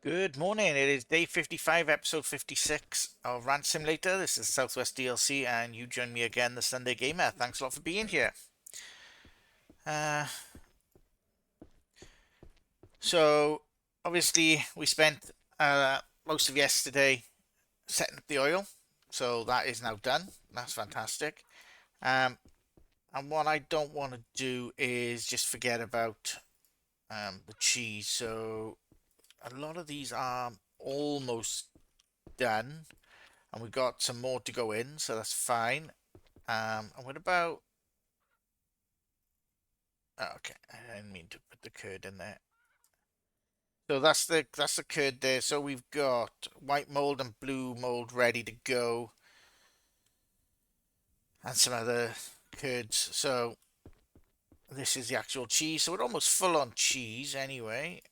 Good morning. It is day 55, episode 56 of Rant Simulator. This is Southwest DLC, and you join me again, the Sunday Gamer. Thanks a lot for being here. Uh, so, obviously, we spent most of yesterday setting up the oil, so that is now done. That's fantastic. Um, and what I don't want to do is just forget about the cheese. So, a lot of these are almost done. And we've got some more to go in, so that's fine. And what about... Oh, okay, I didn't mean to put the curd in there. So that's the curd there. So we've got white mold and blue mold ready to go, and some other curds. So this is the actual cheese. So we're almost full on cheese anyway.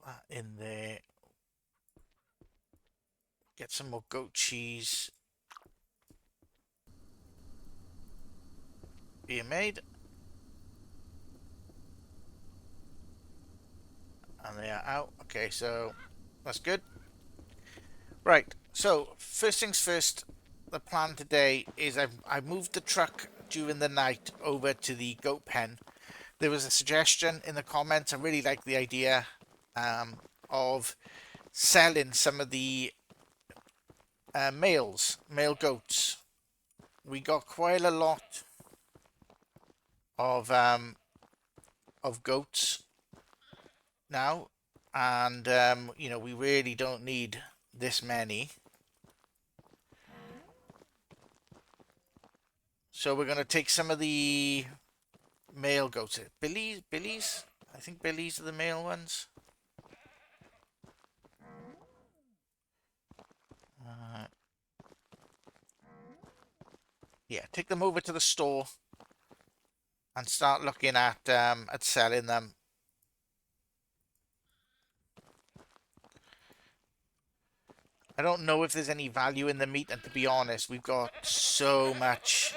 Put that in there. Get some more goat cheese being made. And they are out. Okay, so that's good. Right, so first things first, the plan today is I moved the truck during the night over to the goat pen. There was a suggestion in the comments. I really like the idea of selling some of the male goats. We got quite a lot of goats now, and we really don't need this many. So we're gonna take some of the male goats. Billies? I think Billies are the male ones. Uh, yeah, take them over to the store and start looking at selling them. I don't know if there's any value in the meat, and to be honest, we've got so much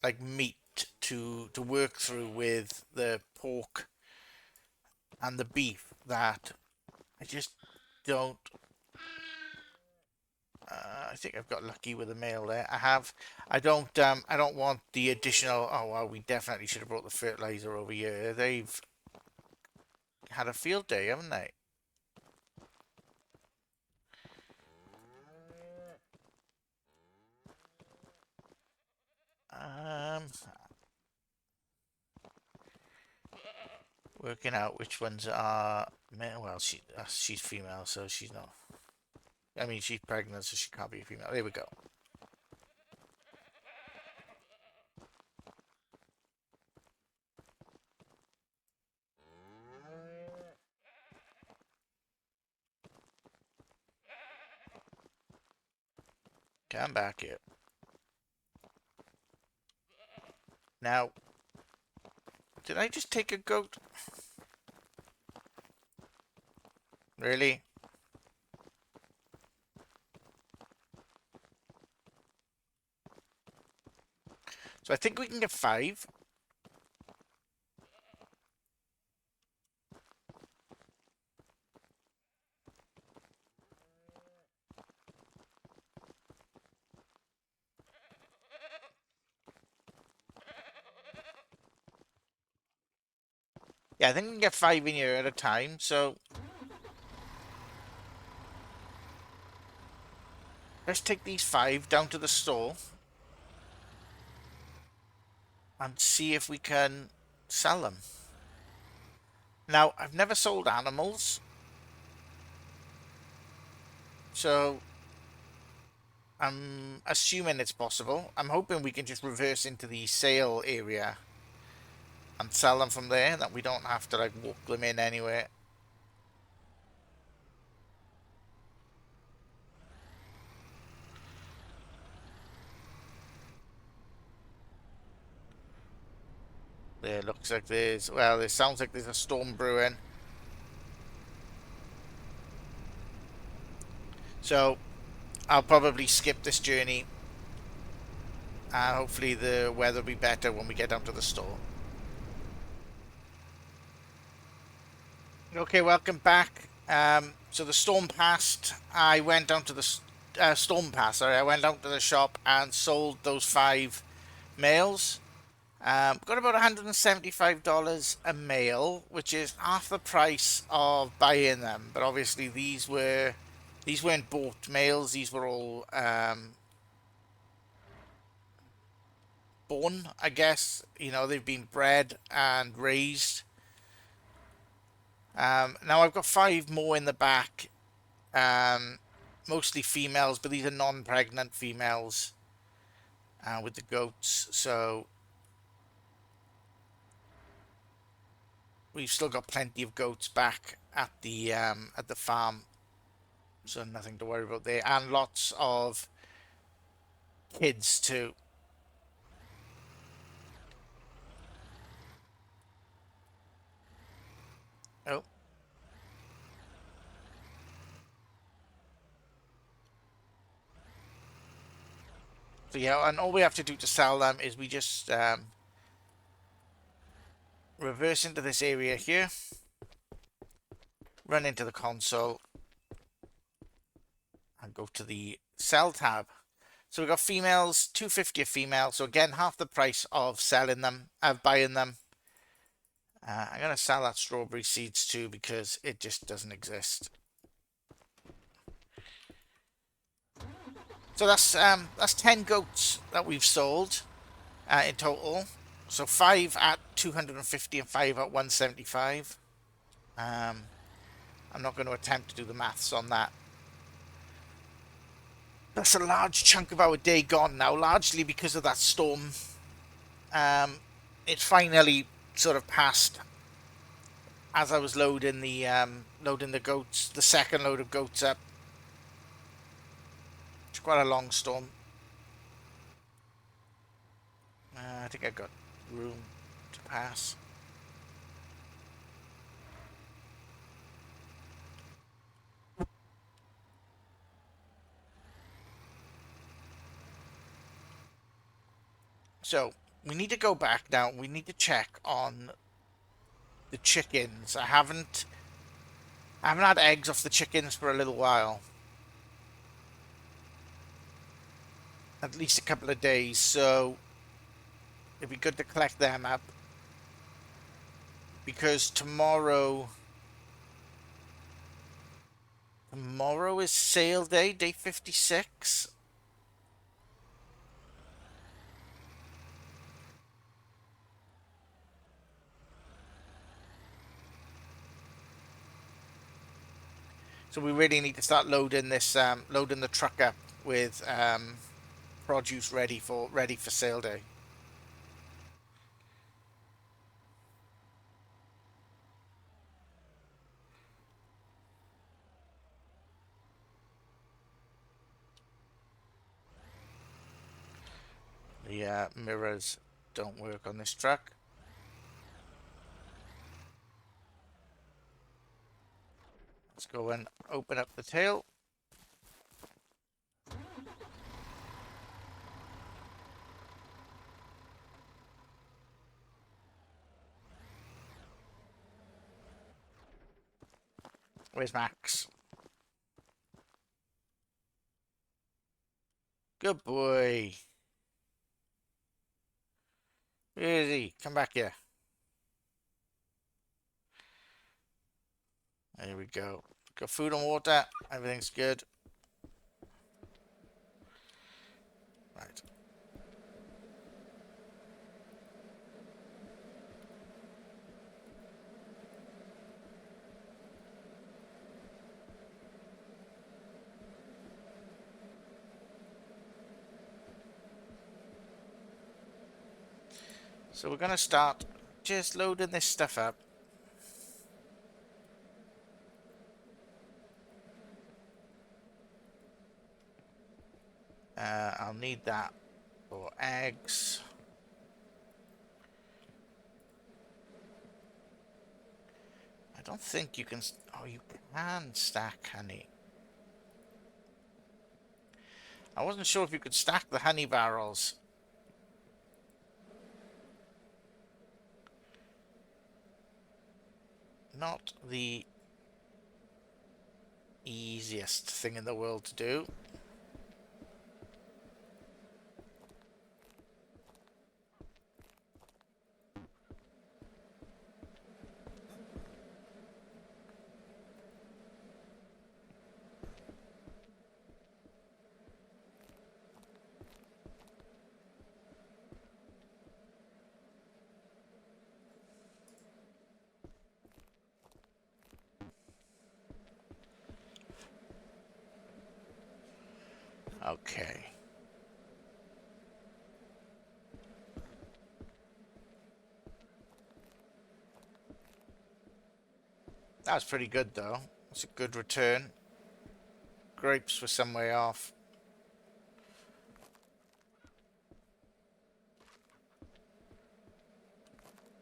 like meat to work through with the pork and the beef that I just don't. I think I've got lucky with the male there. I have. I don't. I don't want the additional. Oh well, we definitely should have brought the fertilizer over here. They've had a field day, haven't they? Um, Working out which ones are male. Well, she's female, so she's not. I mean, she's pregnant, so she can't be a female. There we go. Come back here. Now, did I just take a goat? Really? So I think we can get 5. Yeah, I think we can get 5 in here at a time. So let's take these 5 down to the store and see if we can sell them. Now, I've never sold animals, so I'm assuming it's possible. I'm hoping we can just reverse into the sale area and sell them from there, that we don't have to like walk them in anywhere. There looks like there's, well, it sounds like there's a storm brewing. So I'll probably skip this journey, and hopefully the weather will be better when we get down to the store. Okay, welcome back. So the storm passed. I went down to the storm pass. Sorry, I went down to the shop and sold those 5 males. Got about $175 a male, which is half the price of buying them. But obviously these weren't bought males. These were all born, I guess. You know, they've been bred and raised. Now I've got 5 more in the back, mostly females, but these are non-pregnant females with the goats. So we've still got plenty of goats back at the farm, so nothing to worry about there, and lots of kids too. Oh, so yeah, and all we have to do to sell them is we just reverse into this area here, run into the console, and go to the sell tab. So we've got females, 250 a female. So again, half the price of selling them, of buying them. I'm gonna sell that strawberry seeds too because it just doesn't exist. So that's 10 goats that we've sold in total. So 5 at 250 and 5 at 175. I'm not going to attempt to do the maths on that. That's a large chunk of our day gone now, largely because of that storm. It finally sort of passed as I was loading the goats, the second load of goats up. It's quite a long storm. I think I got room to pass. So we need to go back now. We need to check on the chickens. I haven't had eggs off the chickens for a little while. At least a couple of days, so it'd be good to collect them up. Because tomorrow is sale day, day 56. So we really need to start loading loading the truck up with produce ready for sale day. The mirrors don't work on this truck. Let's go and open up the tail. Where's Max? Good boy. Where is he? Come back here. There we go. Got food and water. Everything's good. Right. So we're going to start just loading this stuff up. I'll need that for eggs. I don't think you can... Oh, you can stack honey. I wasn't sure if you could stack the honey barrels. Not the easiest thing in the world to do. Okay. That was pretty good, though. It's a good return. Grapes were some way off.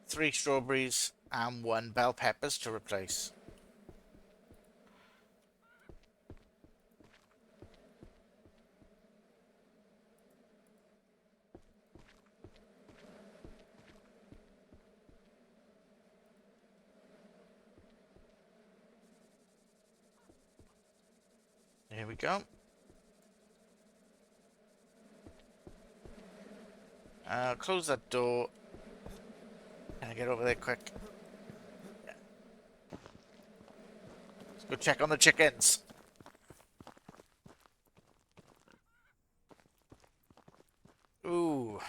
Three strawberries and one bell peppers to replace. Here we go. Close that door. Can I get over there quick? Yeah. Let's go check on the chickens. Ooh.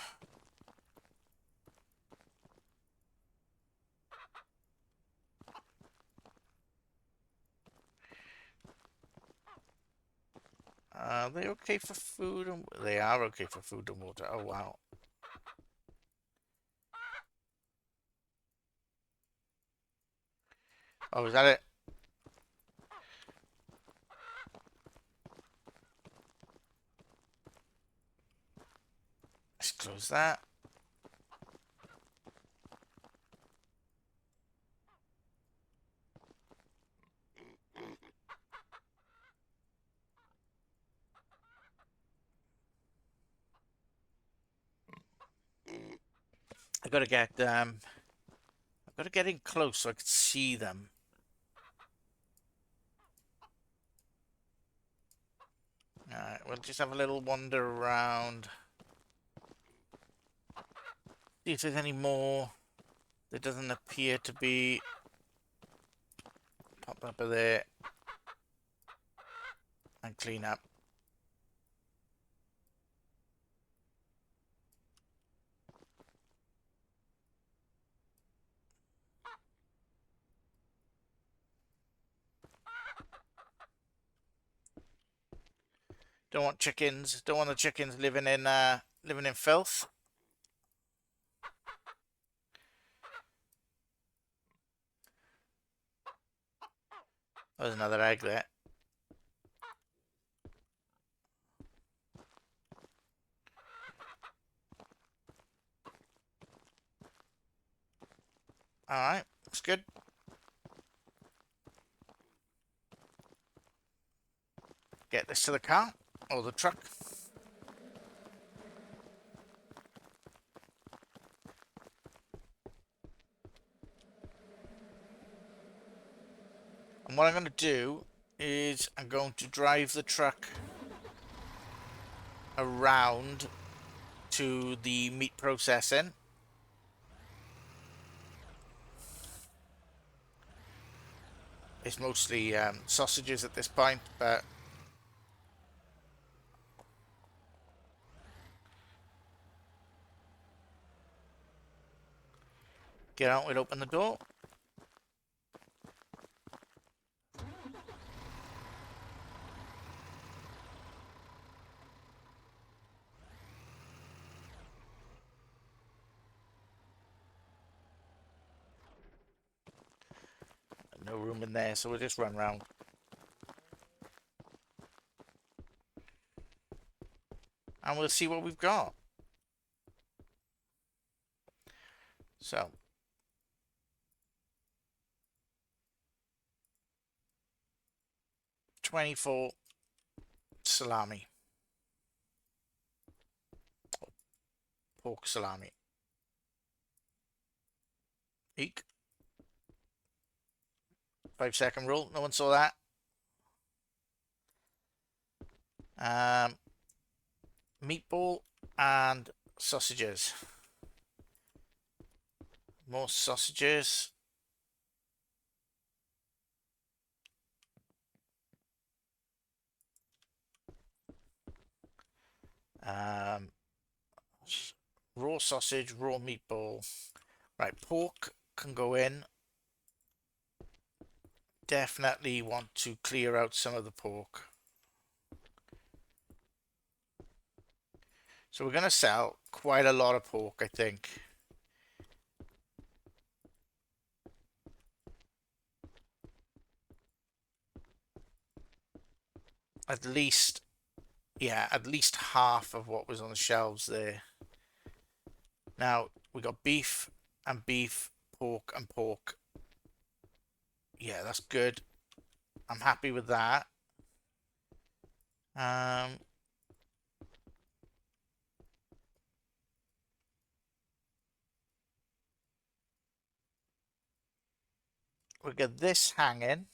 Are they okay for food? They are okay for food and water. Oh, wow. Oh, is that it? Let's close that. I gotta get in close so I can see them. Alright, we'll just have a little wander around. See if there's any more. There doesn't appear to be. Pop up there and clean up. Don't want chickens. Don't want the chickens living in filth. There's another egg there. Alright, that's good. Get this to the car or the truck. And what I'm going to do is I'm going to drive the truck around to the meat processing. It's mostly sausages at this point, but get out, we'll open the door. No room in there, so we'll just run around. And we'll see what we've got. So. $24 salami. Pork salami. Eek. 5-second rule. No one saw that. Meatball and sausages. More sausages. Um, raw sausage, raw meatball. Right, pork can go in. Definitely want to clear out some of the pork. So we're going to sell quite a lot of pork, I think. At least, yeah, at least half of what was on the shelves there. Now, we got beef and beef, pork and pork. Yeah, that's good. I'm happy with that. We get this hanging.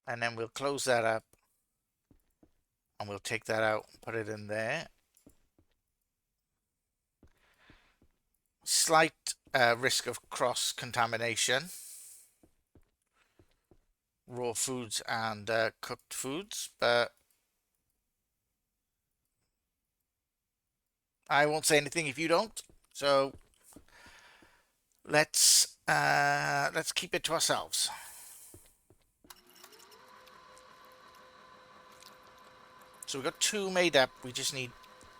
And then we'll close that up. And we'll take that out and put it in there. Slight risk of cross-contamination. Raw foods and cooked foods. But I won't say anything if you don't. So let's keep it to ourselves. So we've got 2 made up. We just need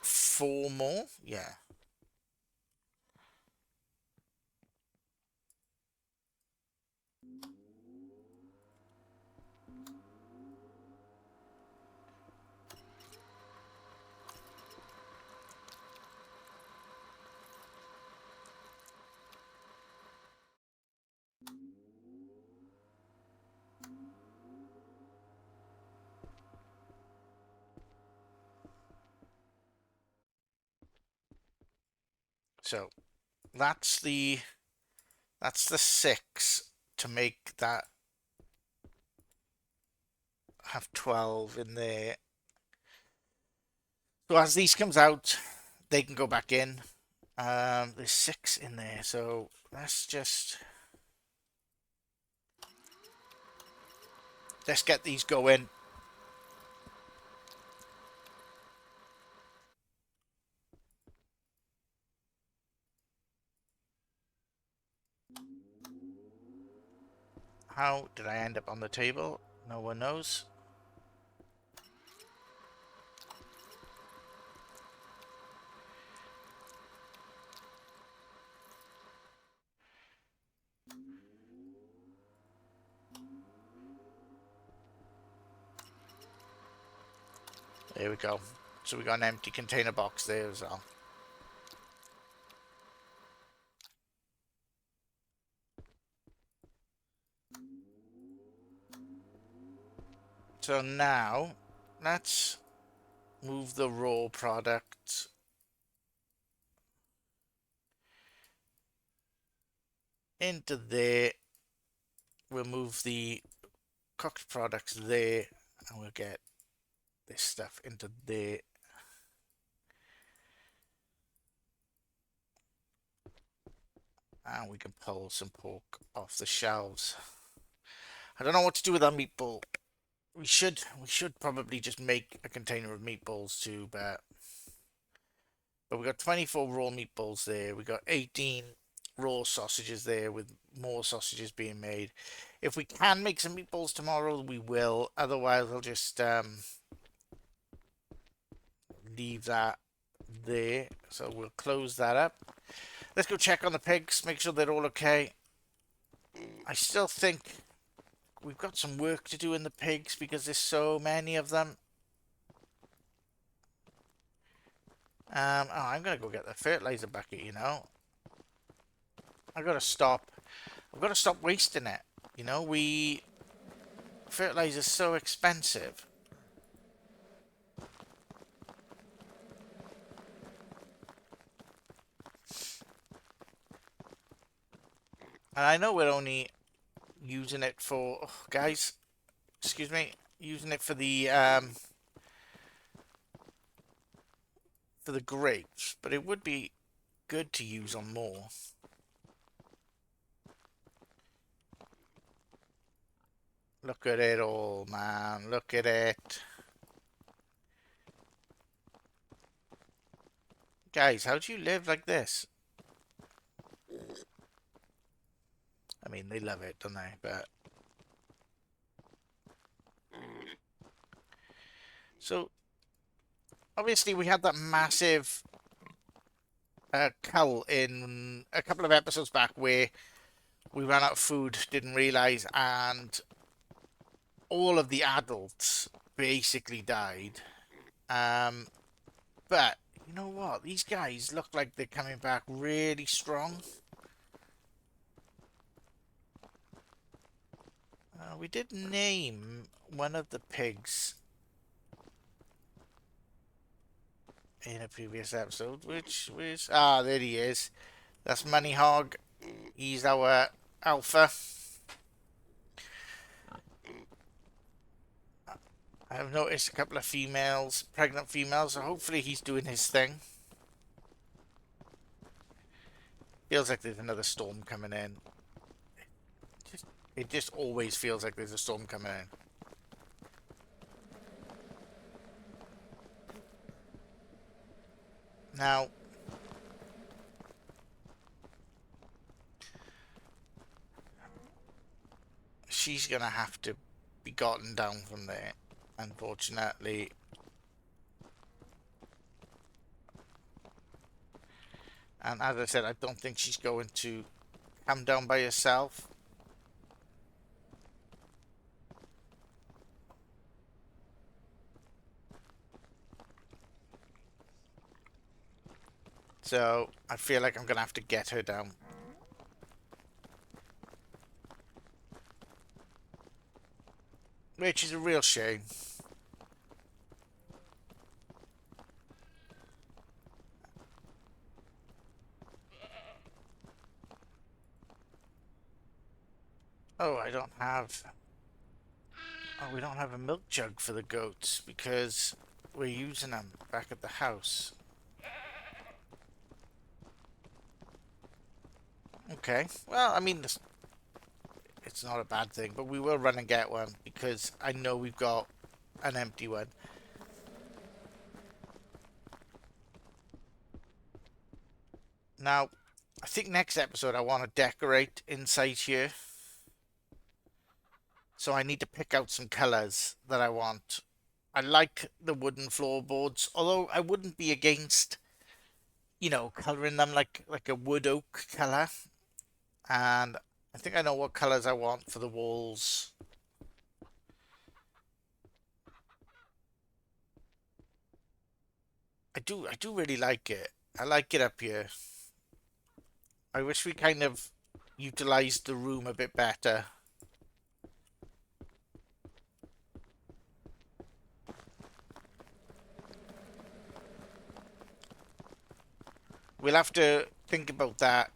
4 more. Yeah. So that's the 6 to make that have 12 in there. So as these comes out, they can go back in. There's 6 in there, so let's get these going. How did I end up on the table? No one knows. There we go. So we got an empty container box there as well. So now, let's move the raw product into there. We'll move the cooked products there, and we'll get this stuff into there. And we can pull some pork off the shelves. I don't know what to do with our meatball. We should probably just make a container of meatballs too, but we got 24 raw meatballs there. We got 18 raw sausages there, with more sausages being made. If we can make some meatballs tomorrow, we will. Otherwise, I'll just leave that there. So we'll close that up. Let's go check on the pigs, make sure they're all okay. I still think we've got some work to do in the pigs because there's so many of them. Oh, I'm gonna go get the fertilizer bucket, you know. I've got to stop wasting it. You know, fertilizer's so expensive. And I know we're only using it for, oh, guys, excuse me, using it for the grapes, but it would be good to use on more. Look at it all, man. Look at it. Guys, how do you live like this? I mean, they love it, don't they? But so obviously we had that massive cull in a couple of episodes back where we ran out of food, didn't realize, and all of the adults basically died. But you know what? These guys look like they're coming back really strong. We did name one of the pigs in a previous episode, which was... Ah, there he is. That's Money Hog. He's our alpha. I've noticed a couple of females, pregnant females, so hopefully he's doing his thing. Feels like there's another storm coming in. It just always feels like there's a storm coming in. Now, she's gonna have to be gotten down from there, unfortunately. And as I said, I don't think she's going to come down by herself. So I feel like I'm gonna have to get her down. Which is a real shame. Oh, I don't have... Oh, we don't have a milk jug for the goats because we're using them back at the house. Okay. Well, I mean, it's not a bad thing, but we will run and get one because I know we've got an empty one. Now, I think next episode I want to decorate inside here. So I need to pick out some colours that I want. I like the wooden floorboards, although I wouldn't be against, you know, colouring them like a wood oak colour. And I think I know what colours I want for the walls. I do really like it. I like it up here. I wish we kind of utilised the room a bit better. We'll have to think about that,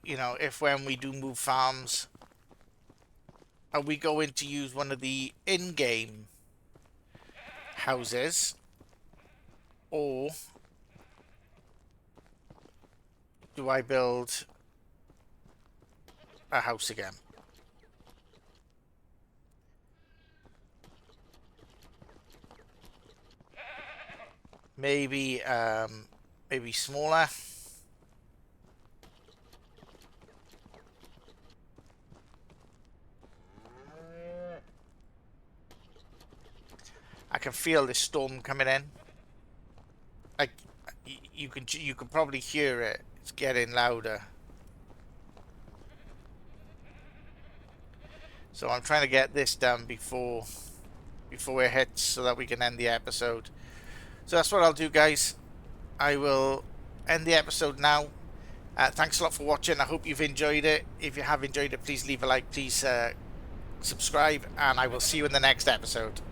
you know, if when we do move farms, are we going to use one of the in-game houses, or do I build a house again? Maybe, maybe smaller. I can feel this storm coming in. Like, you can probably hear it. It's getting louder. So I'm trying to get this done before it hits so that we can end the episode. So that's what I'll do, guys. I will end the episode now. Thanks a lot for watching. I hope you've enjoyed it. If you have enjoyed it, please leave a like. Please subscribe. And I will see you in the next episode.